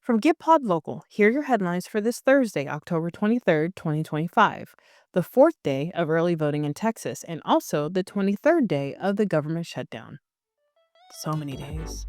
From GitPod Local, here are your headlines for this Thursday, October 23rd, 2025, the fourth day of early voting in Texas, and also the 23rd day of the government shutdown. So many days.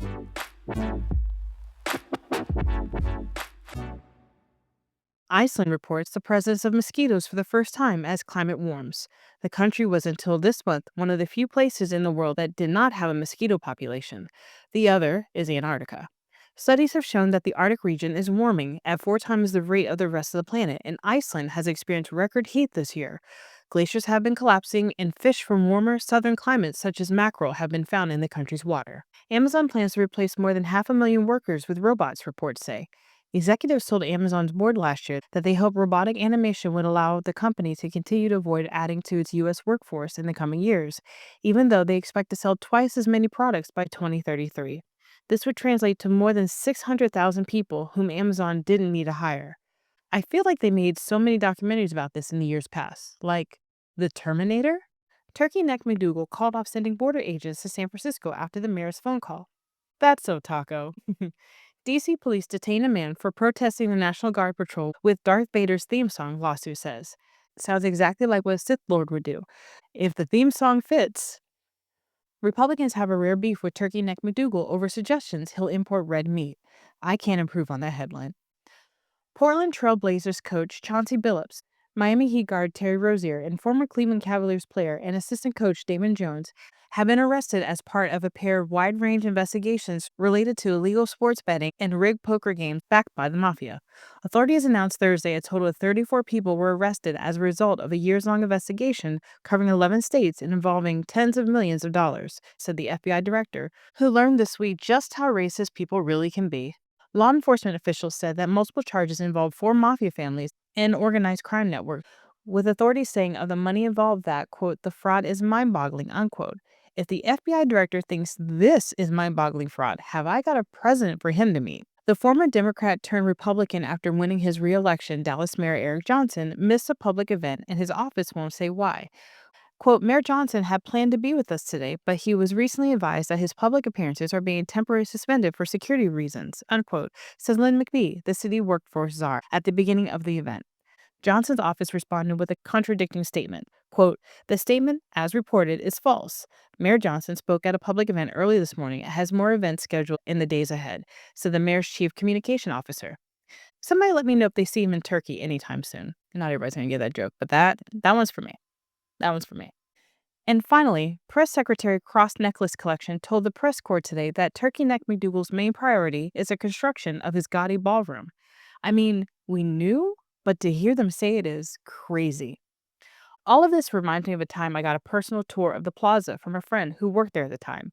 Iceland reports the presence of mosquitoes for the first time as climate warms. The country was until this month one of the few places in the world that did not have a mosquito population. The other is Antarctica. Studies have shown that the Arctic region is warming at 4 times the rate of the rest of the planet, and Iceland has experienced record heat this year. Glaciers have been collapsing, and fish from warmer southern climates, such as mackerel, have been found in the country's water. Amazon plans to replace more than 500,000 workers with robots, reports say. Executives told Amazon's board last year that they hope robotic animation would allow the company to continue to avoid adding to its U.S. workforce in the coming years, even though they expect to sell twice as many products by 2033. This would translate to more than 600,000 people whom Amazon didn't need to hire. I feel like they made so many documentaries about this in the years past, like The Terminator? Turkey Neck McDougal called off sending border agents to San Francisco after the mayor's phone call. That's so taco. DC police detain a man for protesting the National Guard patrol with Darth Vader's theme song, lawsuit says. Sounds exactly like what a Sith Lord would do. If the theme song fits. Republicans have a rare beef with Turkey Neck McDougal over suggestions he'll import red meat. I can't improve on that headline. Portland Trail Blazers coach Chauncey Billups, Miami Heat guard Terry Rozier, and former Cleveland Cavaliers player and assistant coach Damon Jones have been arrested as part of a pair of wide-range investigations related to illegal sports betting and rigged poker games backed by the mafia. Authorities announced Thursday a total of 34 people were arrested as a result of a years-long investigation covering 11 states and involving tens of millions of dollars, said the FBI director, who learned this week just how racist people really can be. Law enforcement officials said that multiple charges involved 4 mafia families and organized crime network, with authorities saying of the money involved that, quote, the fraud is mind-boggling, unquote. If the FBI director thinks this is mind-boggling fraud, have I got a president for him to meet? The former Democrat turned Republican after winning his re-election, Dallas Mayor Eric Johnson, missed a public event and his office won't say why. Quote, Mayor Johnson had planned to be with us today, but he was recently advised that his public appearances are being temporarily suspended for security reasons, unquote, says Lynn McBee, the city workforce czar, at the beginning of the event. Johnson's office responded with a contradicting statement. Quote, the statement, as reported, is false. Mayor Johnson spoke at a public event early this morning and has more events scheduled in the days ahead, said the mayor's chief communication officer. Somebody let me know if they see him in Turkey anytime soon. Not everybody's going to get that joke, but that one's for me. That one's for me. And finally, Press Secretary Cross Necklace Collection told the press corps today that Turkey Neck McDougal's main priority is the construction of his gaudy ballroom. I mean, we knew, but to hear them say it is crazy. All of this reminds me of a time I got a personal tour of the plaza from a friend who worked there at the time.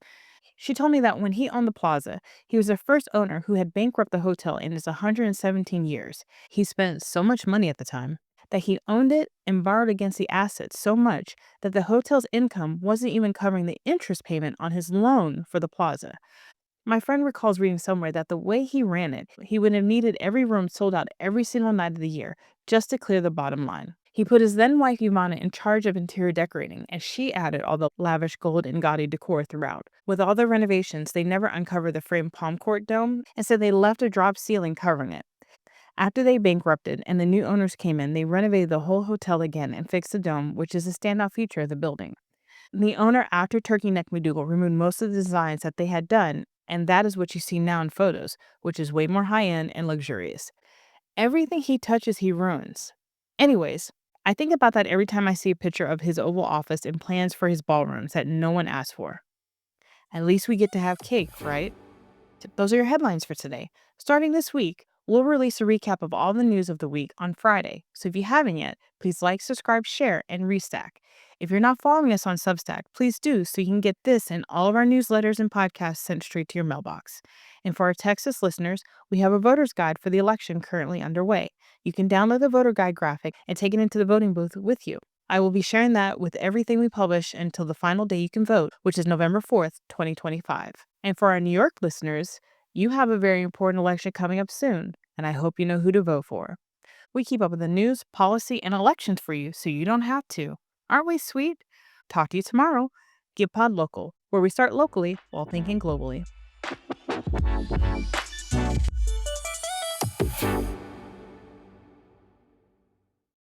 She told me that when he owned the plaza, he was the first owner who had bankrupted the hotel in his 117 years. He spent so much money at the time that he owned it and borrowed against the assets so much that the hotel's income wasn't even covering the interest payment on his loan for the plaza. My friend recalls reading somewhere that the way he ran it, he would have needed every room sold out every single night of the year just to clear the bottom line. He put his then wife Ivana in charge of interior decorating, and she added all the lavish gold and gaudy decor throughout. With all the renovations, they never uncovered the framed palm court dome, and so they left a drop ceiling covering it. After they bankrupted and the new owners came in, they renovated the whole hotel again and fixed the dome, which is a standout feature of the building. The owner, after Turkey Neck McDougal, removed most of the designs that they had done, and that is what you see now in photos, which is way more high-end and luxurious. Everything he touches, he ruins. Anyways, I think about that every time I see a picture of his Oval Office and plans for his ballrooms that no one asked for. At least we get to have cake, right? Those are your headlines for today. Starting this week, we'll release a recap of all the news of the week on Friday. So if you haven't yet, please like, subscribe, share, and restack. If you're not following us on Substack, please do so you can get this and all of our newsletters and podcasts sent straight to your mailbox. And for our Texas listeners, we have a voter's guide for the election currently underway. You can download the voter guide graphic and take it into the voting booth with you. I will be sharing that with everything we publish until the final day you can vote, which is November 4th, 2025. And for our New York listeners, you have a very important election coming up soon, and I hope you know who to vote for. We keep up with the news, policy, and elections for you so you don't have to. Aren't we sweet? Talk to you tomorrow. GitPod Local, where we start locally while thinking globally.